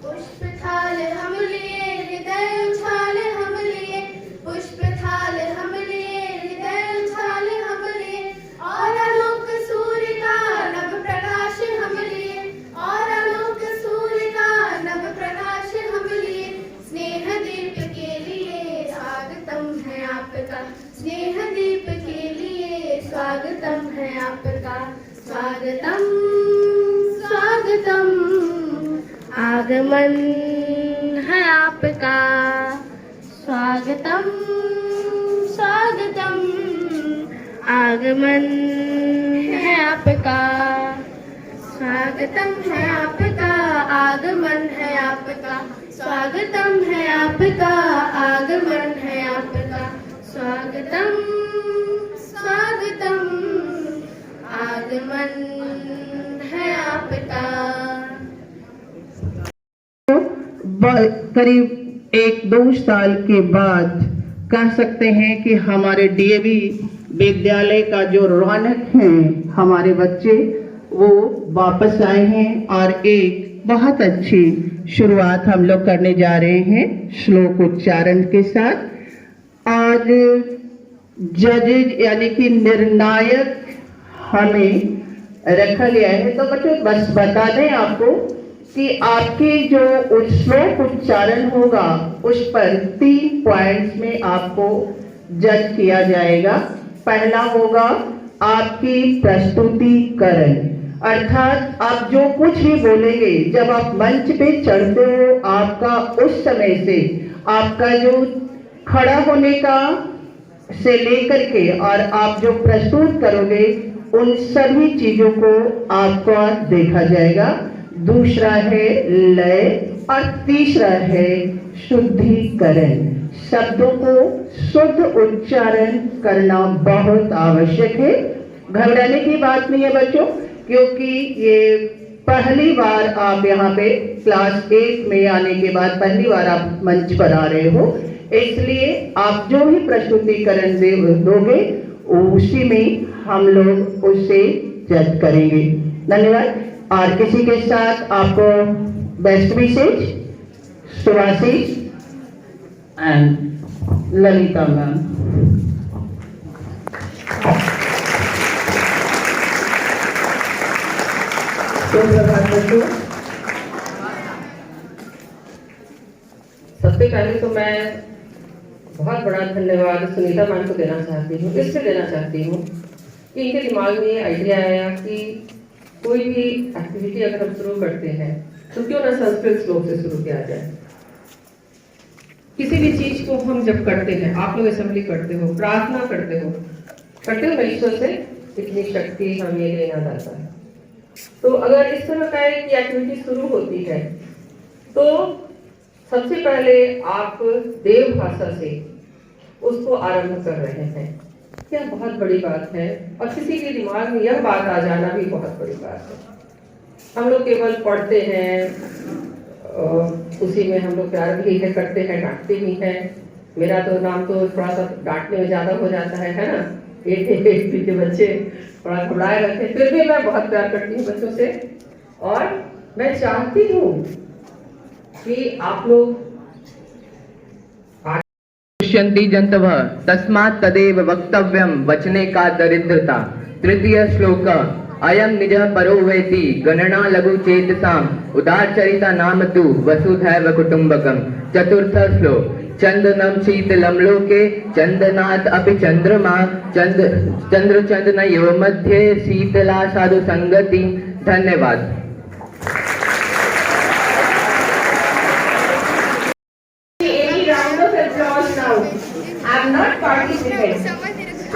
पुष्प थाल हम लिए हृदय उछाल हम लिए, पुष्प थाल हम लिए हृदय उछाल हम लिए, और आलोक सूर्य का नव प्रकाश हम लिए, और आलोक सूर्य का नव प्रकाश हम लिए। स्नेह दीप के लिए स्वागतम है आपका, स्नेह दीप के लिए स्वागतम है आपका। स्वागतम स्वागतम आगमन है आपका, स्वागतम स्वागतम आगमन है आपका, स्वागतम है आपका आगमन है आपका, स्वागतम है आपका आगमन है आपका। स्वागतम स्वागतम आगमन है आपका। करीब 1-2 साल के बाद कह सकते हैं कि हमारे डीएवी विद्यालय का जो रौनक है, हमारे बच्चे वो वापस आए हैं और एक बहुत अच्छी शुरुआत हम लोग करने जा रहे हैं श्लोक उच्चारण के साथ। आज जज यानी कि निर्णायक हमें रखा गया है, तो बच्चों बस बता दें आपको कि आपके जो श्लोक उच्चारण होगा उस पर 3 पॉइंट्स में आपको जज किया जाएगा। पहला होगा आपकी प्रस्तुतिकरण, अर्थात आप जो कुछ भी बोलेंगे जब आप मंच पे चढ़ते हो, आपका उस समय से आपका जो खड़ा होने का से लेकर के और आप जो प्रस्तुत करोगे उन सभी चीजों को आपका देखा जाएगा। दूसरा है लय और तीसरा है शुद्धिकरण। शब्दों को शुद्ध उच्चारण करना बहुत आवश्यक है। घबराने की बात नहीं है बच्चों, क्योंकि ये पहली बार आप यहाँ पे क्लास 8 में आने के बाद पहली बार आप मंच पर आ रहे हो, इसलिए आप जो भी प्रस्तुतिकरण दोगे उसी में हम लोग उसे जज करेंगे। धन्यवाद। और किसी के साथ आपको best Vishesh Subhashish and Lalita ma'am. सबसे पहले तो मैं बहुत बड़ा धन्यवाद सुनीता मैम को देना चाहती हूँ। इससे देना चाहती हूँ कि इनके दिमाग में ये आइडिया आया कि कोई भी एक्टिविटी अगर हम शुरू करते हैं तो क्यों ना संस्कृत श्लोक से शुरू किया जाए। किसी भी चीज को हम जब करते हैं, आप लोग असेंबली करते हो, प्रार्थना करते हो ना ईश्वर से, इतनी शक्ति हमें लेना जाता है। तो अगर इस तरह का एक एक्टिविटी शुरू होती है तो सबसे पहले आप देव भाषा से उसको आरंभ कर रहे हैं, यह बहुत बड़ी बात है। और किसी के दिमाग में यह बात आ जाना भी बहुत बड़ी बात है। हम लोग केवल पढ़ते हैं, उसी में हम लोग प्यार भी है करते हैं, डांटते भी हैं। मेरा तो नाम तो थोड़ा सा डांटने में ज्यादा हो जाता है ना। एक के बच्चे थोड़ा घबराए रहते हैं, फिर भी मैं बहुत प्यार करती हूँ बच्चों से। और मैं चाहती हूँ कि आप लोग दुष्यन्ति जन्तवः तस्मात् तदेव वक्तव्यं वचने का दरिद्रता। तृतीय श्लोक अयं निजः परो वेति गणना लघु चेतसाम् उदारचरिता नाम तु वसुधैव कुटुम्बकम्। चतुर्थ श्लोक चंदनम शीतलम लोके चंदनात् अपि चंद्रमा चंद्र चंदनयोः मध्ये शीतला साधु संगति। धन्यवाद। I'm not participating.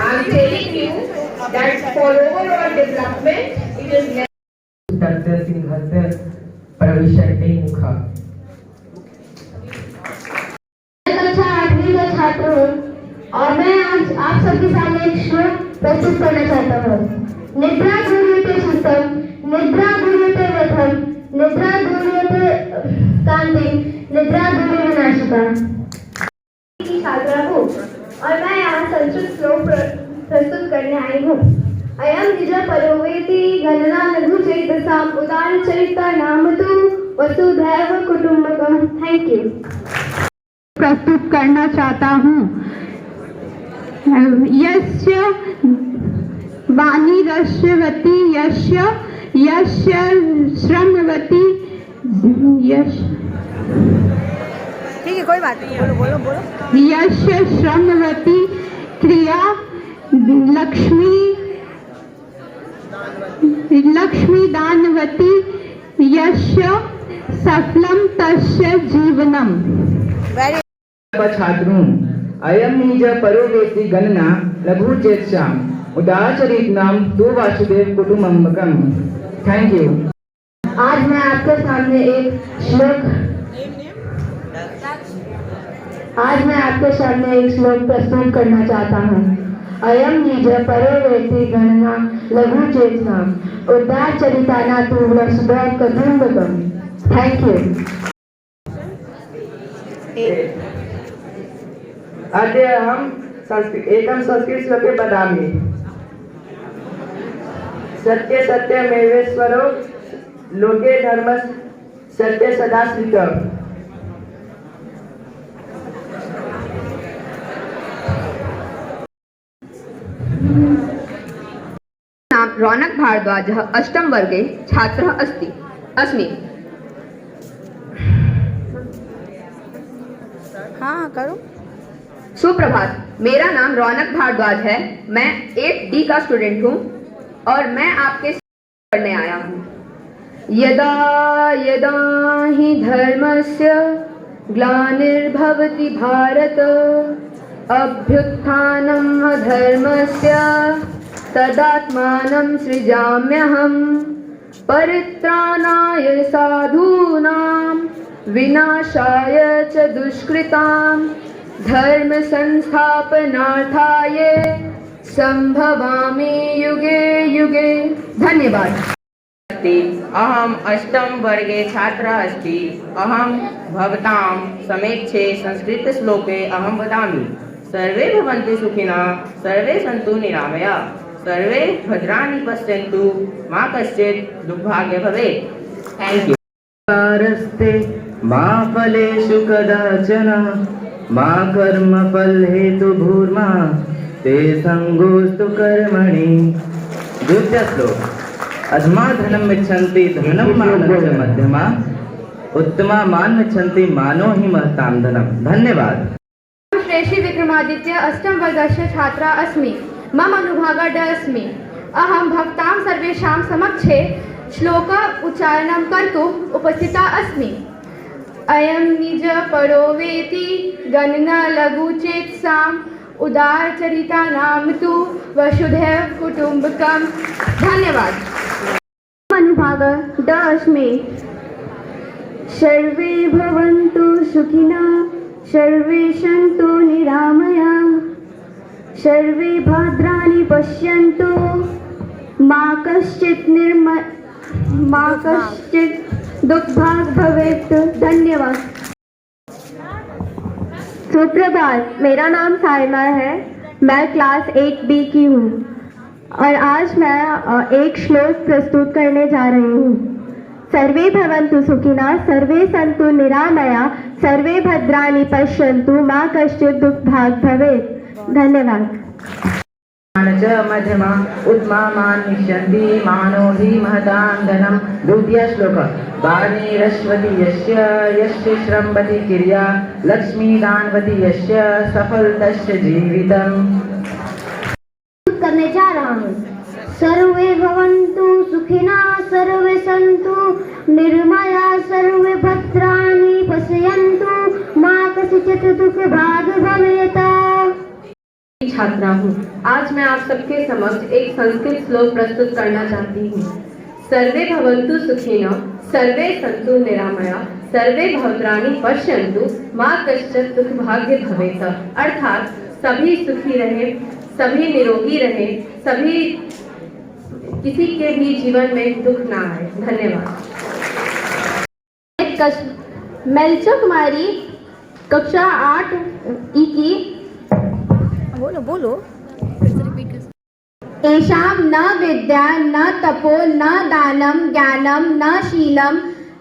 I'm telling you that for overall development, it is necessary. कक्षा 8वीं का छात्र हूँ और मैं आज आप सबके सामने एक श्लोक प्रस्तुत करना चाहता हूँ। निद्रा गुरुते सुतम, निद्रा गुरुते वधम, निद्रा गुरुते कांति, निद्रा गुरु विनाशिका। की छात्रा हूँ और मैं यहाँ संस्कृत श्लोक प्रस्तुत करने आई हूँ। अयम निज परोवेति गणना लघु चेतसाम उदार चरिता नाम तु वसुधैव कुटुंबकम। Thank you. प्रस्तुत करना चाहता हूँ। यस्य वाणी रस्यवती यस्य यस्य श्रमवती यश ठीक है, कोई बात नहीं, बोलो बोलो बोलो। यस्य श्रमवती क्रिया लक्ष्मी दानवती यस्य सफलम तस्य जीवनम। वेरी छात्रों अयम निज परोवेति गणना लघु चेत्साम उदाचरित नाम तु वासुदेव कुटुंबकम। Thank you. आज मैं आपके सामने एक श्लोक प्रस्तुत करना चाहता हूँ। अयम निज परोवेति गणना लघु चेतना उदार चरिताना तु वसुधैव कुटुंबकम। Thank you. अद्य हम एकं संस्कृत श्लोके वदामि। सत्य सत्यमेवेश्वरो लोके धर्म सत्य सदा स्थितः। नाम रौनक भारद्वाजः अष्टम वर्गे छात्रः अस्मि। हाँ करो। सुप्रभात, मेरा नाम रौनक भारद्वाज है। मैं 8D का स्टूडेंट हूँ और मैं आपके साथ पढ़ने आया हूँ। यदा यदा हि धर्मस्य ग्लानिर्भवति भारत अभ्युत्थानम् अधर्मस्य तदात्मानं सृजाम्यहम् परित्राणाय साधूनां विनाशाय च दुष्कृतां धर्म संस्थापनार्थाय संभवामि युगे युगे। धन्यवाद। अहम अष्टम वर्गे छात्रः अस्मि। अहं भवतां समेक्षे संस्कृत श्लोके अहं वदामि। सर्वे भवन्तु सुखिनः, सर्वे सन्तु निरामया, सर्वे भद्राणि पश्यन्तु, मा कश्चित् दुर्भाग्य भवेत्। Thank you. कारस्ते मा फलेषु कदाचन मा कर्मफल हेतु भूर्मा ते संगोस्तु कर्मणि। द्वितीय श्लोक। अधमा धनम इच्छन्ति धनम मानस्य मध्यमा उत्तमा मान इच्छन्ति मानो हि महतां धनम। धन्यवाद। श्रेष्ठी विक्रमादित्य अष्टम वर्गस्य छात्रा अस्मि। मम अनुभागः ड अस्मि। अहं भवतां सर्वेषां समक्षे श्लोक उच्चारणं कर्तुम् उपस्थिता अस्मि। अयं निज परोवेति गणना लघु चेतसाम् उदार चरिता नाम तु वसुधैव कुटुंबकम। धन्यवाद। अनुभागः ड अस्मि। सर्वे भवन्तु सुखिनः, सर्वे सन्तु निरामयाः, सर्वे भद्राणि पश्यन्तु, मा कश्चित् दुःखभाग् भवेत्। धन्यवाद। सुप्रभात, मेरा नाम साइमा है। मैं क्लास 8B की हूँ और आज मैं एक श्लोक प्रस्तुत करने जा रही हूँ। सर्वे भवन्तु सुखिनः, सर्वे सन्तु निरामया, सर्वे भद्राणि पश्यन्तु, मा कश्चित् दुःखभाग् भवेत्। धन्यवाद। च मध्यमा उत्तमा मान निष्यन्ति मानो हि महतां धनम। द्वितीय श्लोक। वाणी रस्वती यस्य यस्य श्रमवती क्रिया लक्ष्मी दानवती यस्य सफल तस्य जीवितम्। करने जा रहा हूँ। सर्वे भवन्तु सुखिनः, सर्वे सन्तु निर्मया, सर्वे भद्राणि पश्यन्तु, मा कश्चित् दुःखभाग् भवेत्। छात्रा हूँ। आज मैं आप सबके समक्ष एक संस्कृत श्लोक प्रस्तुत करना चाहती हूँ। सर्वे भवन्तु सुखिनः, सर्वे सन्तु निरामया, सर्वे भद्राणि पश्यन्तु, मा कश्चित् दुःखभाग् भवेत्। अर्थात सभी सुखी रहे, सभी निरोगी रहे, सभी किसी के भी जीवन में दुख ना आए। धन्यवाद। मेलचो कुमारी कक्षा 8E की। बोलो बोलो। एषां न विद्या न तपो न दानं ज्ञानं न शीलं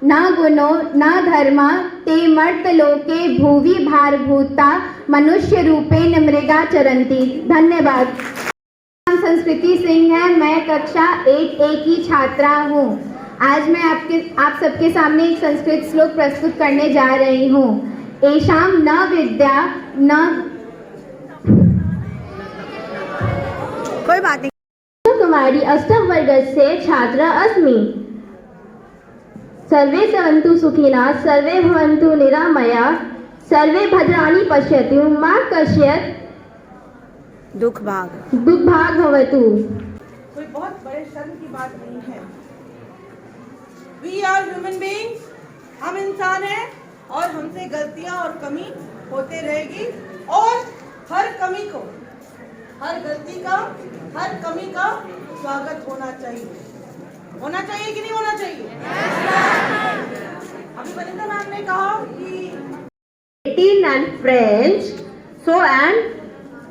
न गुणो न धर्मा ते मर्तलोके भुवि भारभूता मनुष्य रूपेण मृगा चरन्ति। धन्यवाद। नाम संस्कृति सिंह है, मैं कक्षा 8A की छात्रा हूँ। आज मैं आप सबके सामने एक संस्कृत श्लोक प्रस्तुत करने जा रही हूँ। एषाम न विद्या न कोई बात नहीं। कुमारी अष्टम वर्गस्य छात्रा अस्मि। सर्वे सन्तु सुखिनः, सर्वे भवन्तु निरामयाः, सर्वे भद्राणि पश्यन्तु मा कश्चित् दुख भाग भवतु। कोई बहुत बड़े शर्म की बात नहीं है। We are human beings, हम इंसान हैं और हमसे गलतियां और कमी होते रहेगी और हर कमी को, हर गलती का, हर कमी का स्वागत होना चाहिए कि नहीं होना चाहिए? अभी वनिता मैम ने कहा कि Latin and French, so and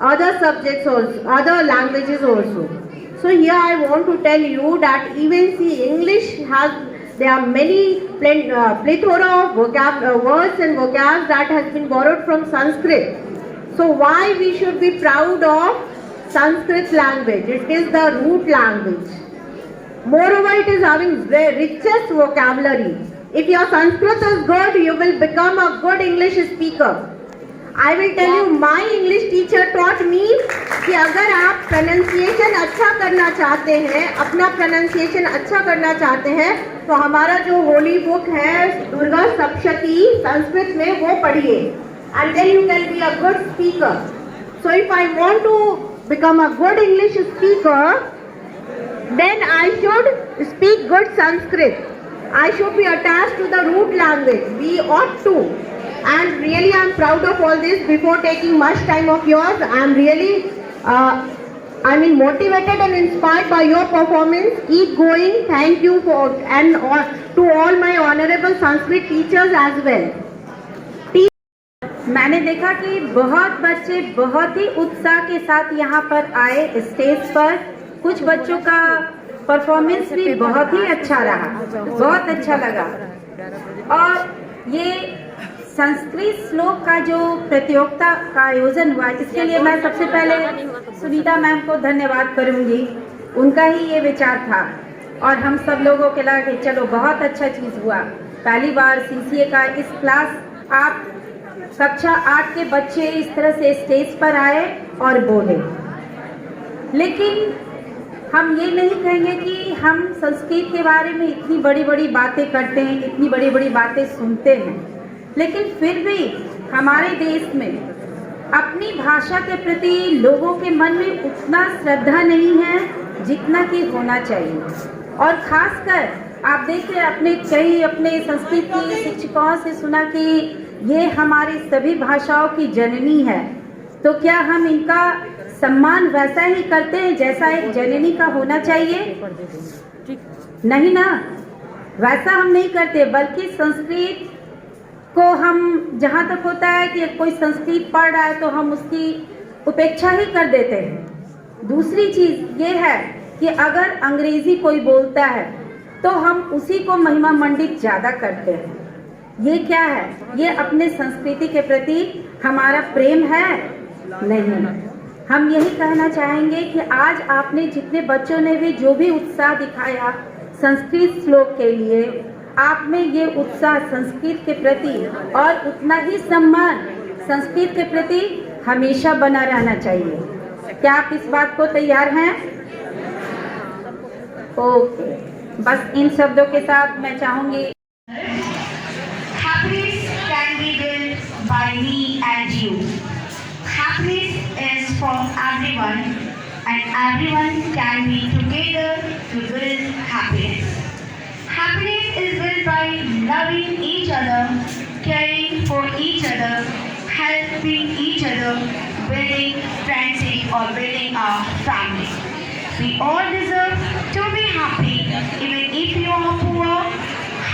other subjects also, other languages also. So here I want to tell you that even see English has, there are many plethora of words and vocabs that has been borrowed from Sanskrit. So why we should be proud of Sanskrit language? It is the root language. Moreover, it is having the richest vocabulary. If your Sanskrit is good, you will become a good English speaker. I will tell you, my English teacher taught me कि अगर आप pronunciation अच्छा करना चाहते हैं, अपना pronunciation अच्छा करना चाहते हैं, तो हमारा जो होली बुक है दुर्गा सप्तशती संस्कृत में वो पढ़िए, and then you can be a good speaker. So if I want to become a good English speaker, then I should speak good Sanskrit. I should be attached to the root language. We ought to. And really I am proud of all this. Before taking much time of yours, I am really motivated and inspired by your performance. Keep going. Thank you for to all my honorable Sanskrit teachers as well. मैंने देखा कि बहुत बच्चे बहुत ही उत्साह के साथ यहाँ पर आए स्टेज पर। कुछ बच्चों का परफॉर्मेंस भी बहुत ही अच्छा रहा, बहुत अच्छा लगा। और ये संस्कृत श्लोक का जो प्रतियोगिता का आयोजन हुआ, इसके लिए मैं सबसे पहले सुनीता मैम को धन्यवाद करूंगी। उनका ही ये विचार था और हम सब लोगों के लगा कि चलो बहुत अच्छा चीज़ हुआ। पहली बार सीसीए का इस क्लास आप कक्षा 8 के बच्चे इस तरह से स्टेज पर आए और बोले। लेकिन हम ये नहीं कहेंगे कि हम संस्कृत के बारे में इतनी बड़ी बड़ी बातें करते हैं, इतनी बड़ी बड़ी बातें सुनते हैं, लेकिन फिर भी हमारे देश में अपनी भाषा के प्रति लोगों के मन में उतना श्रद्धा नहीं है जितना कि होना चाहिए। और खासकर आप देखिए अपने संस्कृत की शिक्षकों से सुना कि ये हमारी सभी भाषाओं की जननी है, तो क्या हम इनका सम्मान वैसा ही करते हैं जैसा एक जननी का होना चाहिए? नहीं ना, वैसा हम नहीं करते, बल्कि संस्कृत को हम जहाँ तक होता है कि कोई संस्कृत पढ़ रहा है तो हम उसकी उपेक्षा ही कर देते हैं। दूसरी चीज़ ये है कि अगर अंग्रेजी कोई बोलता है तो हम उसी को महिमा मंडित ज़्यादा करते हैं। ये क्या है? ये अपने संस्कृति के प्रति हमारा प्रेम है? नहीं। हम यही कहना चाहेंगे कि आज आपने जितने बच्चों ने भी जो भी उत्साह दिखाया संस्कृत श्लोक के लिए, आप में ये उत्साह संस्कृत के प्रति और उतना ही सम्मान संस्कृत के प्रति हमेशा बना रहना चाहिए। क्या आप इस बात को तैयार हैं? ओके, बस इन शब्दों के साथ मैं चाहूंगी। Happiness can be built by me and you. Happiness is for everyone and everyone can be together to build happiness. Happiness is built by loving each other, caring for each other, helping each other, building friendship or building our family. We all deserve to be happy, even if you are poor,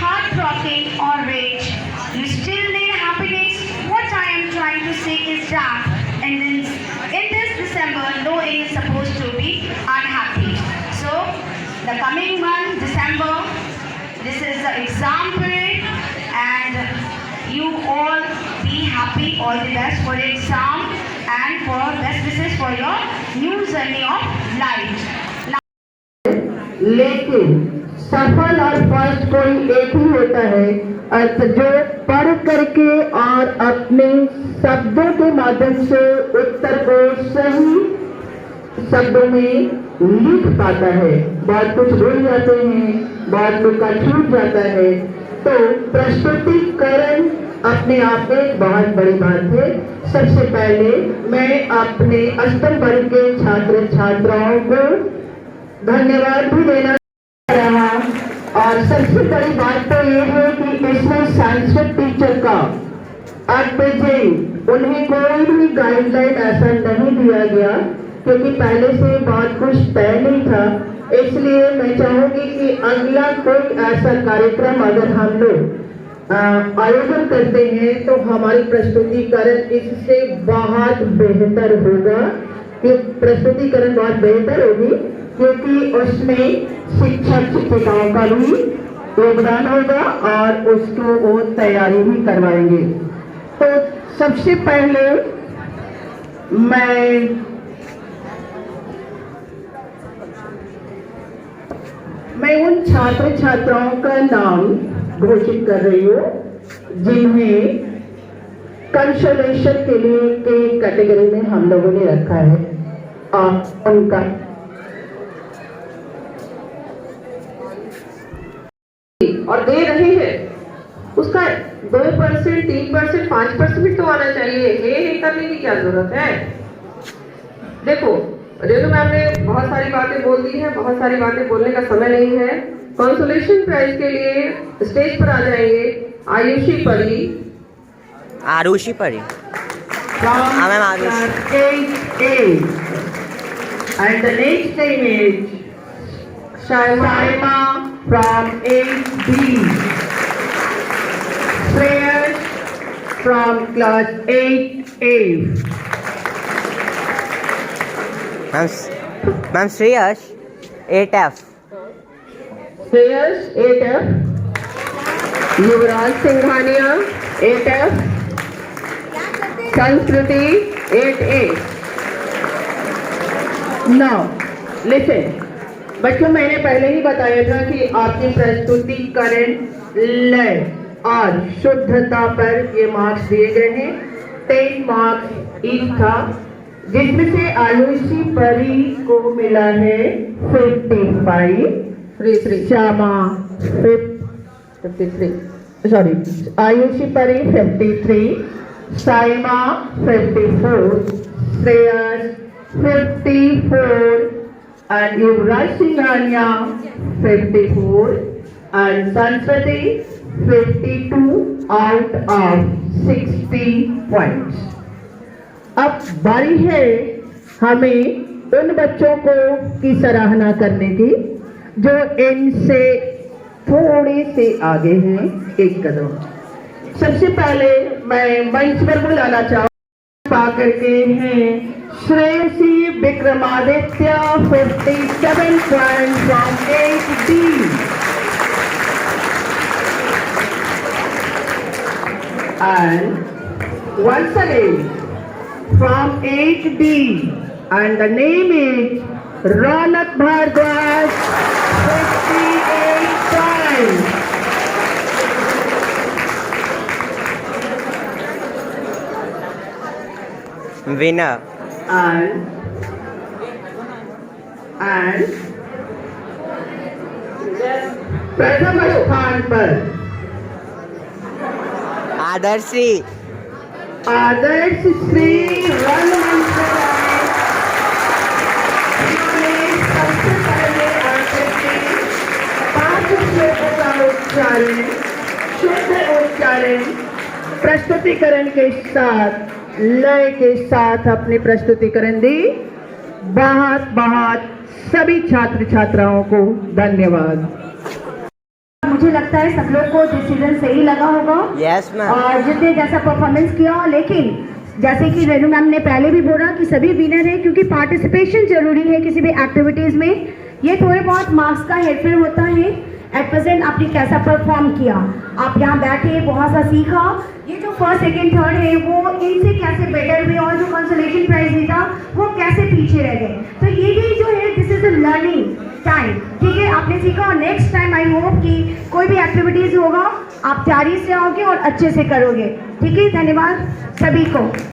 heartbroken or rich. You still need happiness. What I am trying to say is that in this December, no one is supposed to be unhappy. So, the coming month, December, this is the exam period. happy, all the best for your exam and for best wishes for your new journey of life. लेकिन सफल और first कोई एक ही होता है, अर्थ जो पढ़ करके और अपने शब्दों के माध्यम से उत्तर को सही शब्दों में लिख पाता है। बहुत कुछ भूल जाते हैं, बहुत कुछ का छूट जाता है। तो प्रस्तुतिकरण अपने आप में एक बहुत बड़ी बात है। सबसे पहले मैं अपने स्तर वर्ग के छात्र छात्राओं को धन्यवाद भी देना रहा, और सबसे बड़ी बात तो ये है कि इसमें संस्कृत टीचर का उन्हें कोई भी गाइडलाइन ऐसा नहीं दिया गया, क्योंकि पहले से बहुत कुछ तय नहीं था। इसलिए मैं चाहूंगी कि अगला कोई ऐसा कार्यक्रम अगर हम लोग आयोजन करते हैं तो हमारी प्रस्तुतिकरण इससे बहुत बेहतर होगा, कि प्रस्तुतिकरण बहुत बेहतर होगी, क्योंकि उसमें शिक्षक शिक्षिकाओं का भी योगदान होगा और उसको वो तैयारी भी करवाएंगे। तो सबसे पहले मैं उन छात्र छात्राओं का नाम घोषित कर रही हूँ जिन्हें कंसोलेशन के लिए के कैटेगरी में हम लोगों ने रखा है। उनका और दे रहे हैं उसका 2%, 3%, 5% तो आना चाहिए। ये करने की क्या जरूरत है? देखो, रेणु मैम ने बहुत सारी बातें बोल दी है, बहुत सारी बातें बोलने का समय नहीं है। कंसोलेशन प्राइज के लिए स्टेज पर आ जाएंगे Ayushi Pari, Arushi Pari, ma'am Arushi, and the next image Shaima from 8B, Prayers from class 8A, ma'am Shreyas 8F, Prayers 8F, Yuvraj Singhania 8F, संस्कृति 8A। Now listen, बच्चों मैंने पहले ही बताया था कि आपकी प्रस्तुतिकरण लय और शुद्धता पर ये मार्क्स दिए गए हैं। 10 मार्क्स ईच था, जिसमें से आयुषी परी को मिला है 55, श्यामा 53, सॉरी आयुषी परी 53, Saima 54, Shreyas 54, and Yuvraj Singhania 54, and Sanskriti 52 out of 60 points. अब बारी है हमें उन बच्चों को की सराहना करने की जो इनसे थोड़े से आगे हैं एक कदम। सबसे पहले मैं मंच पर बुलाना चाहूँ पा करके हैं Shreyasi Vikramaditya 57 points from 8B, and once again from 8B, and the name is Ronak Bhardwaj 58 points. winner, and प्रथम स्थान पर आदर्श श्री रंगमंच पर आए। उन्होंने सबसे पहले आकर के 5 श्लोकों का उच्चारण, शुद्ध उच्चारण प्रस्तुतिकरण के साथ, लय के साथ अपनी प्रस्तुतिकरण दी। बहुत बहुत सभी छात्र छात्राओं को धन्यवाद। मुझे लगता है सब लोग को डिसीजन सही लगा होगा। Yes ma'am. और जितने जैसा परफॉर्मेंस किया, लेकिन जैसे कि रेणु मैम ने पहले भी बोला कि सभी विनर है, क्योंकि पार्टिसिपेशन जरूरी है किसी भी एक्टिविटीज में। ये थोड़े बहुत मार्क्स का हेरफेर होता है, एट प्रेजेंट आपने कैसा परफॉर्म किया, आप यहाँ बैठे बहुत सा सीखा। ये जो फर्स्ट सेकंड थर्ड है वो इनसे कैसे बेटर हुए और जो कंसोलेशन प्राइज भी था वो कैसे पीछे रह गए। तो ये भी जो है this is a learning time, ठीक है, आपने सीखा। और नेक्स्ट टाइम आई होप कि कोई भी एक्टिविटीज होगा आप तैयारी से आओगे और अच्छे से करोगे, ठीक है। धन्यवाद सभी को।